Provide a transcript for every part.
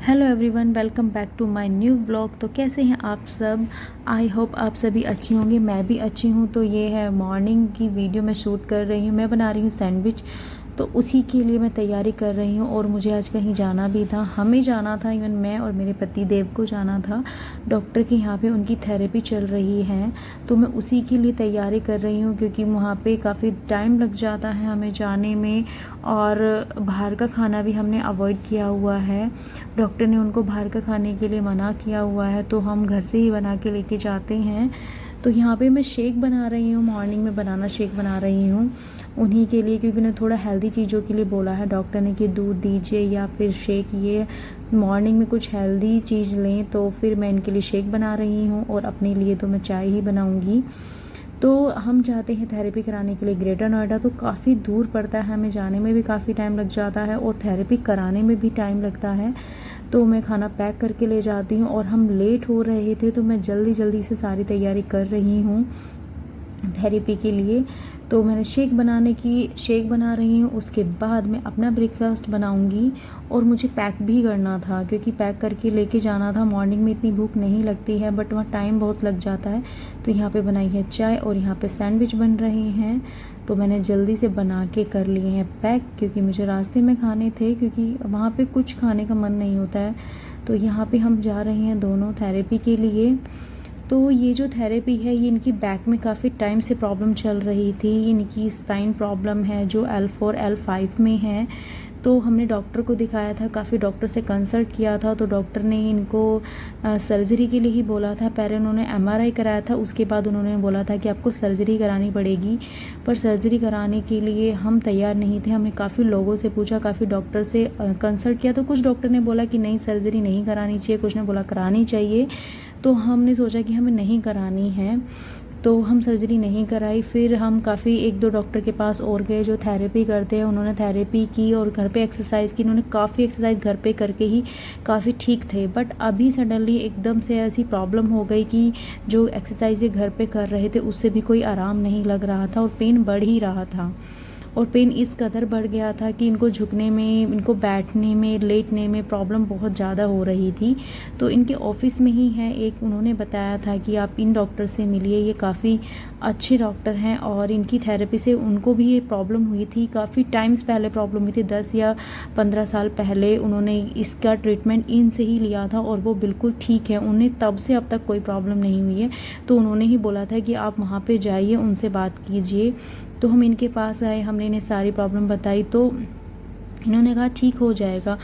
Hello everyone, welcome back to my new vlog. तो कैसे हैं आप सब? आई होप आप सभी अच्छी होंगे। मैं भी अच्छी हूँ। तो ये है मॉर्निंग की वीडियो मैं शूट कर रही हूँ। मैं बना रही हूँ सैंडविच, तो उसी के लिए मैं तैयारी कर रही हूँ। और मुझे आज कहीं जाना भी था, हमें जाना था, इवन मैं और मेरे पति देव को जाना था डॉक्टर के यहाँ पे। उनकी थेरेपी चल रही है, तो मैं उसी के लिए तैयारी कर रही हूँ, क्योंकि वहाँ पे काफ़ी टाइम लग जाता है हमें जाने में। और बाहर का खाना भी हमने अवॉइड किया हुआ है। डॉक्टर ने उनको बाहर का खाने के लिए मना किया हुआ है, तो हम घर से ही बना के लेके जाते हैं। तो यहाँ पे मैं शेक बना रही हूँ, मॉर्निंग में बनाना शेक बना रही हूँ उन्हीं के लिए, क्योंकि उन्हें थोड़ा हेल्दी चीज़ों के लिए बोला है डॉक्टर ने कि दूध दीजिए या फिर शेक। ये मॉर्निंग में कुछ हेल्दी चीज़ लें, तो फिर मैं इनके लिए शेक बना रही हूँ और अपने लिए तो मैं चाय ही बनाऊँगी। तो हम जाते हैं थेरेपी कराने के लिए ग्रेटर नोएडा। तो काफ़ी दूर पड़ता है, हमें जाने में भी काफ़ी टाइम लग जाता है और थेरेपी कराने में भी टाइम लगता है। तो मैं खाना पैक करके ले जाती हूँ, और हम लेट हो रहे थे, तो मैं जल्दी जल्दी से सारी तैयारी कर रही हूँ थेरेपी के लिए। तो मैंने शेक बना रही हूँ। उसके बाद मैं अपना ब्रेकफास्ट बनाऊँगी, और मुझे पैक भी करना था, क्योंकि पैक करके लेके जाना था। मॉर्निंग में इतनी भूख नहीं लगती है, बट वहाँ टाइम बहुत लग जाता है। तो यहाँ पे बनाई है चाय, और यहाँ पे सैंडविच बन रहे हैं। तो मैंने जल्दी से बना के कर लिए हैं पैक, क्योंकि मुझे रास्ते में खाने थे, क्योंकि वहाँ पे कुछ खाने का मन नहीं होता है। तो यहाँ पे हम जा रहे हैं दोनों थेरेपी के लिए। तो ये जो थेरेपी है, ये इनकी बैक में काफ़ी टाइम से प्रॉब्लम चल रही थी। इनकी स्पाइन प्रॉब्लम है जो L4 L5 में है। तो हमने डॉक्टर को दिखाया था, काफ़ी डॉक्टर से कंसल्ट किया था। तो डॉक्टर ने इनको सर्जरी के लिए ही बोला था। पहले उन्होंने MRI कराया था, उसके बाद उन्होंने बोला था कि आपको सर्जरी करानी पड़ेगी। पर सर्जरी कराने के लिए हम तैयार नहीं थे। हमने काफ़ी लोगों से पूछा, काफ़ी डॉक्टर से कंसल्ट किया। तो कुछ डॉक्टर ने बोला कि नहीं, सर्जरी नहीं करानी चाहिए, कुछ ने बोला करानी चाहिए। तो हमने सोचा कि हमें नहीं करानी है, तो हम सर्जरी नहीं कराई। फिर हम काफ़ी 1-2 डॉक्टर के पास और गए जो थेरेपी करते हैं। उन्होंने थेरेपी की और घर पे एक्सरसाइज की। उन्होंने काफ़ी एक्सरसाइज घर पे करके ही काफ़ी ठीक थे। बट अभी सडनली एकदम से ऐसी प्रॉब्लम हो गई कि जो एक्सरसाइज ये घर पे कर रहे थे, उससे भी कोई आराम नहीं लग रहा था, और पेन बढ़ ही रहा था। और पेन इस कदर बढ़ गया था कि इनको झुकने में, इनको बैठने में, लेटने में प्रॉब्लम बहुत ज़्यादा हो रही थी। तो इनके ऑफिस में ही है एक, उन्होंने बताया था कि आप इन डॉक्टर से मिलिए, ये काफ़ी अच्छे डॉक्टर हैं। और इनकी थेरेपी से उनको भी ये प्रॉब्लम हुई थी, काफ़ी टाइम्स पहले प्रॉब्लम हुई थी, 10 या 15 साल पहले उन्होंने इसका ट्रीटमेंट इनसे ही लिया था, और वो बिल्कुल ठीक है। उन्हें तब से अब तक कोई प्रॉब्लम नहीं हुई है। तो उन्होंने ही बोला था कि आप वहाँ पे जाइए, उनसे बात कीजिए। तो हम इनके पास आए, हमने इन्हें सारी प्रॉब्लम बताई। तो इन्होंने कहा ठीक हो जाएगा।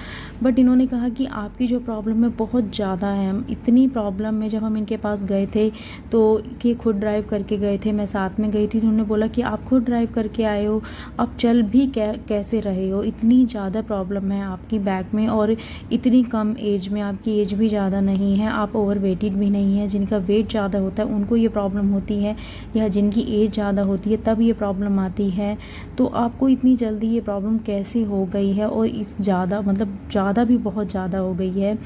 बट इन्होंने कहा कि आपकी जो प्रॉब्लम है बहुत ज़्यादा है। इतनी प्रॉब्लम में जब हम इनके पास गए थे, तो कि खुद ड्राइव करके गए थे, मैं साथ में गई थी। तो उन्होंने बोला कि आप खुद ड्राइव करके आए हो, आप चल भी कैसे रहे हो? इतनी ज़्यादा प्रॉब्लम है आपकी बैक में, और इतनी कम एज में, आपकी एज भी ज़्यादा नहीं है, आप ओवर वेटेड भी नहीं है। जिनका वेट ज़्यादा होता है उनको ये प्रॉब्लम होती है, या जिनकी एज ज़्यादा होती है तब ये प्रॉब्लम आती है। तो आपको इतनी जल्दी ये प्रॉब्लम कैसे हो गई है? और इस ज़्यादा, मतलब ज़्यादा भी बहुत ज़्यादा हो गई है।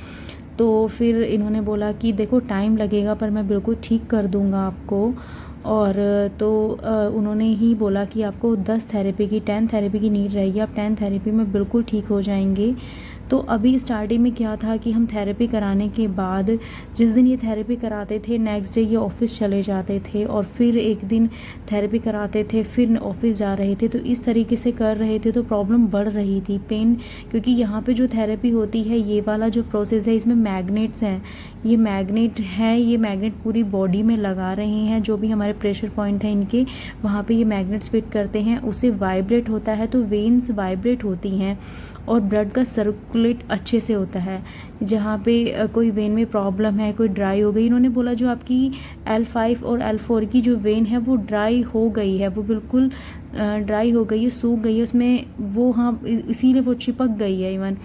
तो फिर इन्होंने बोला कि देखो टाइम लगेगा, पर मैं बिल्कुल ठीक कर दूंगा आपको। और तो उन्होंने ही बोला कि आपको 10 थेरेपी की, 10 थेरेपी की नीड रहेगी, आप 10 थेरेपी में बिल्कुल ठीक हो जाएंगे। तो अभी स्टार्टिंग में क्या था कि हम थेरेपी कराने के बाद, जिस दिन ये थेरेपी कराते थे, नेक्स्ट डे ये ऑफिस चले जाते थे, और फिर एक दिन थेरेपी कराते थे, फिर ऑफिस जा रहे थे। तो इस तरीके से कर रहे थे, तो प्रॉब्लम बढ़ रही थी, पेन। क्योंकि यहाँ पे जो थेरेपी होती है, ये वाला जो प्रोसेस है, इसमें मैग्नेट्स हैं, ये मैग्नेट पूरी बॉडी में लगा रहे हैं। जो भी हमारे प्रेशर पॉइंट है इनके, वहाँ पे ये मैग्नेट्स फिट करते हैं, उससे वाइब्रेट होता है, तो वेन्स वाइब्रेट होती हैं, और ब्लड का सर्कुलेट अच्छे से होता है। जहाँ पे कोई वेन में प्रॉब्लम है, कोई ड्राई हो गई, इन्होंने बोला जो आपकी L5 और L4 की जो वेन है वो ड्राई हो गई है, वो बिल्कुल ड्राई हो गई है, सूख गई है उसमें वो, हाँ इसीलिए वो चिपक गई है इवन।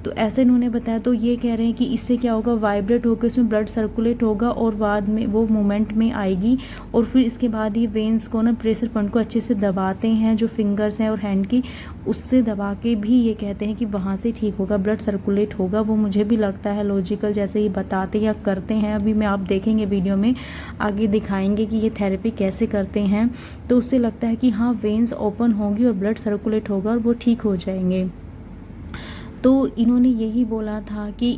तो ऐसे इन्होंने बताया। तो ये कह रहे हैं कि इससे क्या होगा, वाइब्रेट होकर उसमें ब्लड सर्कुलेट होगा, और बाद में वो मूवमेंट में आएगी, और फिर इसके बाद ये वेन्स को ना, प्रेशर पॉइंट को अच्छे से दबाते हैं, जो फिंगर्स हैं और हैंड की, उससे दबा के भी ये कहते हैं कि वहाँ से ठीक होगा, ब्लड सर्कुलेट होगा। वो मुझे भी लगता है लॉजिकल, जैसे ही बताते या करते हैं। अभी मैं, आप देखेंगे वीडियो में आगे दिखाएंगे कि ये थेरेपी कैसे करते हैं। तो उससे लगता है कि हाँ, वेन्स ओपन होगी और ब्लड सर्कुलेट होगा और वो ठीक हो जाएंगे। तो इन्होंने यही बोला था कि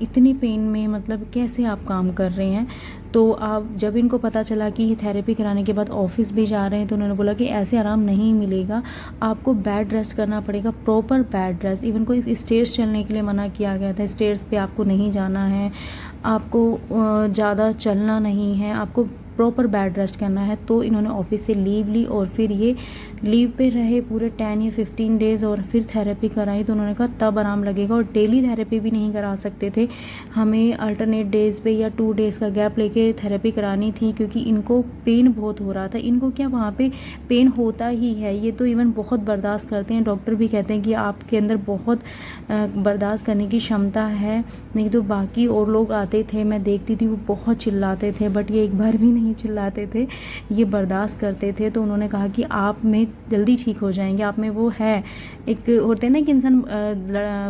इतनी पेन में मतलब कैसे आप काम कर रहे हैं। तो आप जब इनको पता चला कि थेरेपी कराने के बाद ऑफिस भी जा रहे हैं, तो उन्होंने बोला कि ऐसे आराम नहीं मिलेगा, आपको बेड रेस्ट करना पड़ेगा, प्रॉपर बेड रेस्ट। इवन को स्टेयर्स चलने के लिए मना किया गया था, स्टेयर्स पे आपको नहीं जाना है, आपको ज़्यादा चलना नहीं है, आपको प्रॉपर बेड रेस्ट करना है। तो इन्होंने ऑफिस से लीव ली और फिर ये लीव पे रहे पूरे 10 या 15 डेज़ और फिर थेरेपी कराई। तो उन्होंने कहा तब आराम लगेगा। और डेली थेरेपी भी नहीं करा सकते थे, हमें अल्टरनेट डेज़ पे या 2 डेज़ का गैप लेके थेरेपी करानी थी, क्योंकि इनको पेन बहुत हो रहा था। इनको क्या वहाँ पे पेन होता ही है, ये तो इवन बहुत बर्दाश्त करते हैं। डॉक्टर भी कहते हैं कि आपके अंदर बहुत बर्दाश्त करने की क्षमता है। नहीं तो बाकी और लोग आते थे, मैं देखती थी, वो बहुत चिल्लाते थे, बट ये एक बार भी नहीं चिल्लाते थे, ये बर्दाश्त करते थे। तो उन्होंने कहा कि आप में जल्दी ठीक हो जाएंगे, आप में वो है, एक होते हैं ना कि इंसान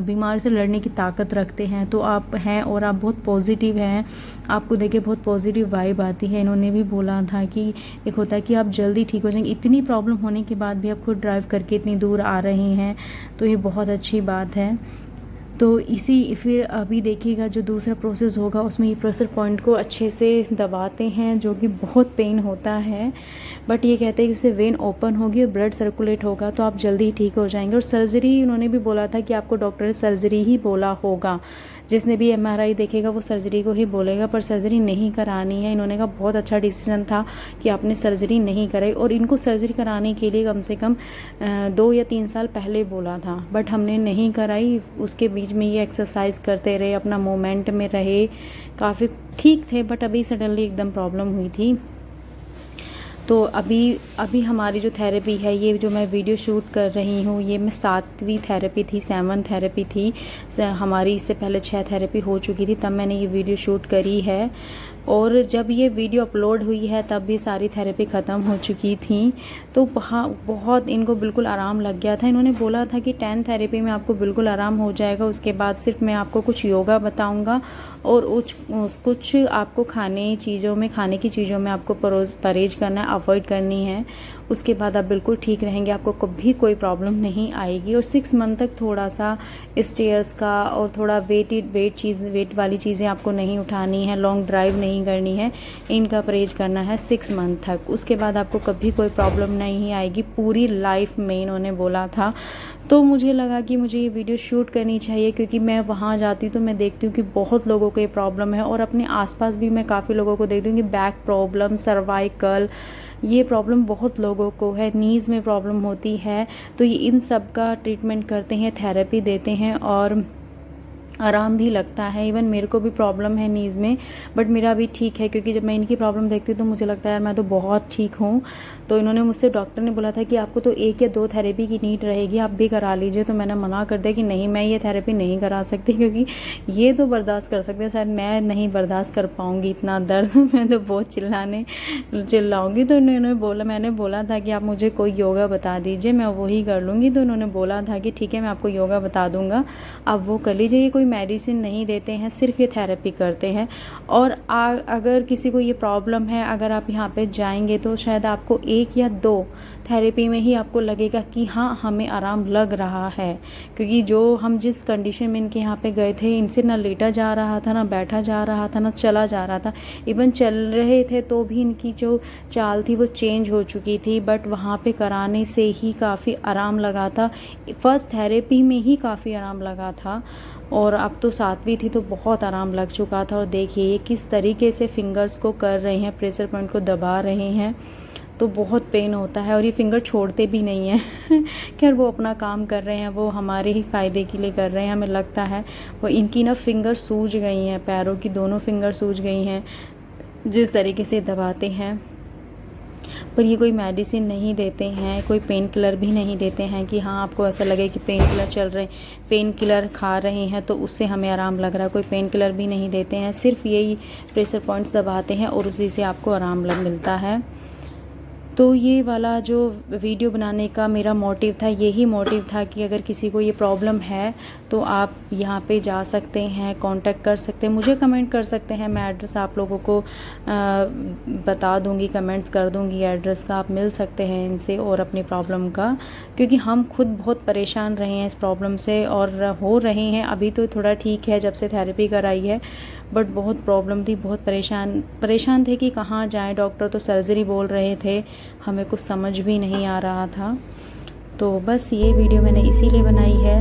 बीमार से लड़ने की ताकत रखते हैं, तो आप हैं और आप बहुत पॉजिटिव हैं, आपको देख के बहुत पॉजिटिव वाइब आती है। इन्होंने भी बोला था कि एक होता है कि आप जल्दी ठीक हो जाएंगे, इतनी प्रॉब्लम होने के बाद भी आप खुद ड्राइव करके इतनी दूर आ रहे हैं, तो ये बहुत अच्छी बात है। तो इसी फिर अभी देखिएगा जो दूसरा प्रोसेस होगा, उसमें ये प्रेशर पॉइंट को अच्छे से दबाते हैं, जो कि बहुत पेन होता है, बट ये कहते हैं कि उससे वेन ओपन होगी और ब्लड सर्कुलेट होगा, तो आप जल्दी ही ठीक हो जाएंगे। और सर्जरी उन्होंने भी बोला था कि आपको डॉक्टर ने सर्जरी ही बोला होगा, जिसने भी MRI देखेगा वो सर्जरी को ही बोलेगा, पर सर्जरी नहीं करानी है। इन्होंने कहा बहुत अच्छा डिसीजन था कि आपने सर्जरी नहीं कराई। और इनको सर्जरी कराने के लिए कम से कम 2 या 3 साल पहले बोला था, बट हमने नहीं कराई। उसके बीच में ये एक्सरसाइज करते रहे, अपना मोमेंट में रहे, काफ़ी ठीक थे, बट अभी सडनली एकदम प्रॉब्लम हुई थी। तो अभी हमारी जो थेरेपी है, ये जो मैं वीडियो शूट कर रही हूँ, ये मैं 7वीं थेरेपी थी, 7th थेरेपी थी हमारी। इससे पहले 6 थेरेपी हो चुकी थी, तब मैंने ये वीडियो शूट करी है। और जब ये वीडियो अपलोड हुई है तब भी सारी थेरेपी ख़त्म हो चुकी थी। तो बहुत इनको बिल्कुल आराम लग गया था। इन्होंने बोला था कि 10 थेरेपी में आपको बिल्कुल आराम हो जाएगा, उसके बाद सिर्फ मैं आपको कुछ योगा बताऊंगा और कुछ आपको खाने की चीज़ों में आपको परहेज करना है, अवॉइड करनी है। उसके बाद आप बिल्कुल ठीक रहेंगे, आपको कभी कोई प्रॉब्लम नहीं आएगी। और 6 मंथ तक थोड़ा सा स्टेयर्स का और थोड़ा वेट वाली चीज़ें आपको नहीं उठानी है, लॉन्ग ड्राइव नहीं करनी है, इनका परहेज करना है 6 मंथ तक। उसके बाद आपको कभी कोई प्रॉब्लम नहीं आएगी पूरी लाइफ में, इन्होंने बोला था। तो मुझे लगा कि मुझे ये वीडियो शूट करनी चाहिए, क्योंकि मैं वहाँ जाती हूँ तो मैं देखती हूँ कि बहुत लोगों को ये प्रॉब्लम है, और अपने आसपास भी मैं काफ़ी लोगों को देखती हूँ कि बैक प्रॉब्लम, सर्वाइकल, ये प्रॉब्लम बहुत लोगों को है, नीज़ में प्रॉब्लम होती है। तो ये इन सब का ट्रीटमेंट करते हैं, थेरेपी देते हैं और आराम भी लगता है। इवन मेरे को भी प्रॉब्लम है नीज़ में, बट मेरा भी ठीक है, क्योंकि जब मैं इनकी प्रॉब्लम देखती हूँ तो मुझे लगता है यार मैं तो बहुत ठीक हूँ। तो इन्होंने मुझसे, डॉक्टर ने बोला था कि आपको तो 1 या 2 थेरेपी की नीड रहेगी, आप भी करा लीजिए। तो मैंने मना कर दिया कि नहीं, मैं ये थेरेपी नहीं करा सकती, क्योंकि ये तो बर्दाश्त कर सकते हैं, शायद मैं नहीं बर्दाश्त कर पाऊँगी इतना दर्द मैं तो बहुत चिल्लाऊँगी। तो मैंने बोला था कि आप मुझे कोई योगा बता दीजिए, मैं वही कर लूँगी। तो उन्होंने बोला था कि ठीक है, मैं आपको योगा बता दूँगा, आप वो कर लीजिए। ये कोई मेडिसिन नहीं देते हैं, सिर्फ ये थेरेपी करते हैं। और अगर किसी को ये प्रॉब्लम है, अगर आप यहाँ पे जाएंगे तो शायद आपको 1 या 2 थेरेपी में ही आपको लगेगा कि हाँ, हमें आराम लग रहा है। क्योंकि जो हम जिस कंडीशन में इनके यहाँ पे गए थे, इनसे ना लेटा जा रहा था, ना बैठा जा रहा था, ना चला जा रहा था। इवन चल रहे थे तो भी इनकी जो चाल थी वो चेंज हो चुकी थी, बट वहाँ पे कराने से ही काफ़ी आराम लगा था। फर्स्ट थेरेपी में ही काफ़ी आराम लगा था, और अब तो 7वीं थी तो बहुत आराम लग चुका था। और देखिए ये किस तरीके से फिंगर्स को कर रहे हैं, प्रेशर पॉइंट को दबा रहे हैं, तो बहुत पेन होता है। और ये फिंगर छोड़ते भी नहीं हैं खैर वो अपना काम कर रहे हैं, वो हमारे ही फ़ायदे के लिए कर रहे हैं, हमें लगता है। वो इनकी ना फिंगर सूज गई हैं, पैरों की दोनों फिंगर सूज गई हैं जिस तरीके से दबाते हैं। पर ये कोई मेडिसिन नहीं देते हैं, कोई पेन किलर भी नहीं देते हैं कि हाँ आपको ऐसा लगे कि पेन किलर चल रहे, पेन किलर खा रहे हैं तो उससे हमें आराम लग रहा है। कोई पेन किलर भी नहीं देते हैं, सिर्फ यही प्रेशर पॉइंट्स दबाते हैं और उसी से आपको आराम मिलता है। तो ये वाला जो वीडियो बनाने का मेरा मोटिव था, यही मोटिव था कि अगर किसी को ये प्रॉब्लम है तो आप यहाँ पे जा सकते हैं, कांटेक्ट कर सकते हैं, मुझे कमेंट कर सकते हैं। मैं एड्रेस आप लोगों को बता दूँगी, कमेंट्स कर दूँगी एड्रेस का। आप मिल सकते हैं इनसे और अपनी प्रॉब्लम का, क्योंकि हम खुद बहुत परेशान रहे हैं इस प्रॉब्लम से और हो रहे हैं। अभी तो थोड़ा ठीक है जब से थेरेपी कराई है, बट बहुत प्रॉब्लम थी, बहुत परेशान थे कि कहाँ जाएं। डॉक्टर तो सर्जरी बोल रहे थे, हमें कुछ समझ भी नहीं आ रहा था। तो बस ये वीडियो मैंने इसीलिए बनाई है।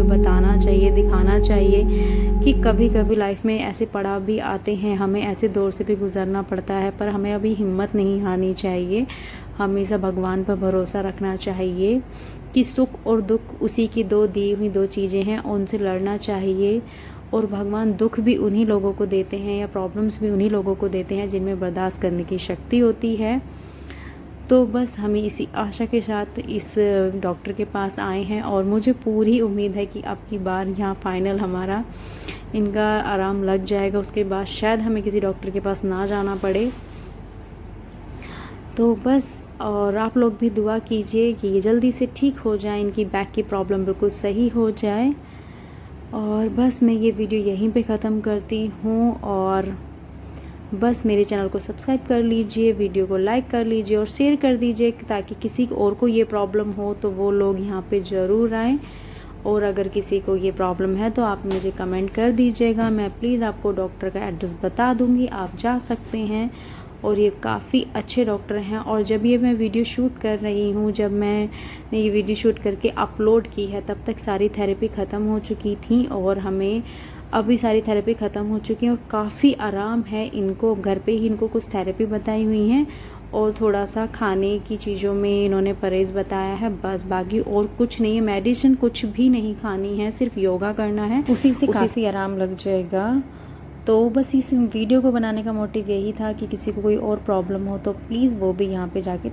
बताना चाहिए, दिखाना चाहिए कि कभी कभी लाइफ में ऐसे पड़ाव भी आते हैं, हमें ऐसे दौर से भी गुजरना पड़ता है, पर हमें अभी हिम्मत नहीं हारनी चाहिए। हमेशा भगवान पर भरोसा रखना चाहिए कि सुख और दुख उसी की दी हुई दो चीज़ें हैं, उनसे लड़ना चाहिए। और भगवान दुख भी उन्हीं लोगों को देते हैं या प्रॉब्लम्स भी उन्हीं लोगों को देते हैं जिनमें बर्दाश्त करने की शक्ति होती है। तो बस हमें इसी आशा के साथ इस डॉक्टर के पास आए हैं और मुझे पूरी उम्मीद है कि अब की बार यहाँ फाइनल हमारा इनका आराम लग जाएगा। उसके बाद शायद हमें किसी डॉक्टर के पास ना जाना पड़े। तो बस, और आप लोग भी दुआ कीजिए कि ये जल्दी से ठीक हो जाए, इनकी बैक की प्रॉब्लम बिल्कुल सही हो जाए। और बस मैं ये वीडियो यहीं पे ख़त्म करती हूँ और बस मेरे चैनल को सब्सक्राइब कर लीजिए, वीडियो को लाइक कर लीजिए और शेयर कर दीजिए ताकि किसी और को ये प्रॉब्लम हो तो वो लोग यहाँ पे ज़रूर आएँ। और अगर किसी को ये प्रॉब्लम है तो आप मुझे कमेंट कर दीजिएगा, मैं प्लीज़ आपको डॉक्टर का एड्रेस बता दूँगी, आप जा सकते हैं। और ये काफ़ी अच्छे डॉक्टर हैं। और जब ये मैं वीडियो शूट कर रही हूँ, जब मैंने ये वीडियो शूट करके अपलोड की है, तब तक सारी थेरेपी ख़त्म हो चुकी थी और हमें अभी सारी थेरेपी ख़त्म हो चुकी है और काफ़ी आराम है इनको। घर पे ही इनको कुछ थेरेपी बताई हुई हैं और थोड़ा सा खाने की चीज़ों में इन्होंने परहेज़ बताया है, बस बाकी और कुछ नहीं है। मेडिसिन कुछ भी नहीं खानी है, सिर्फ योगा करना है, उसी से काफ़ी आराम लग जाएगा। तो बस इस वीडियो को बनाने का मोटिव यही था कि किसी को कोई और प्रॉब्लम हो तो प्लीज़ वो भी यहाँ पे जाके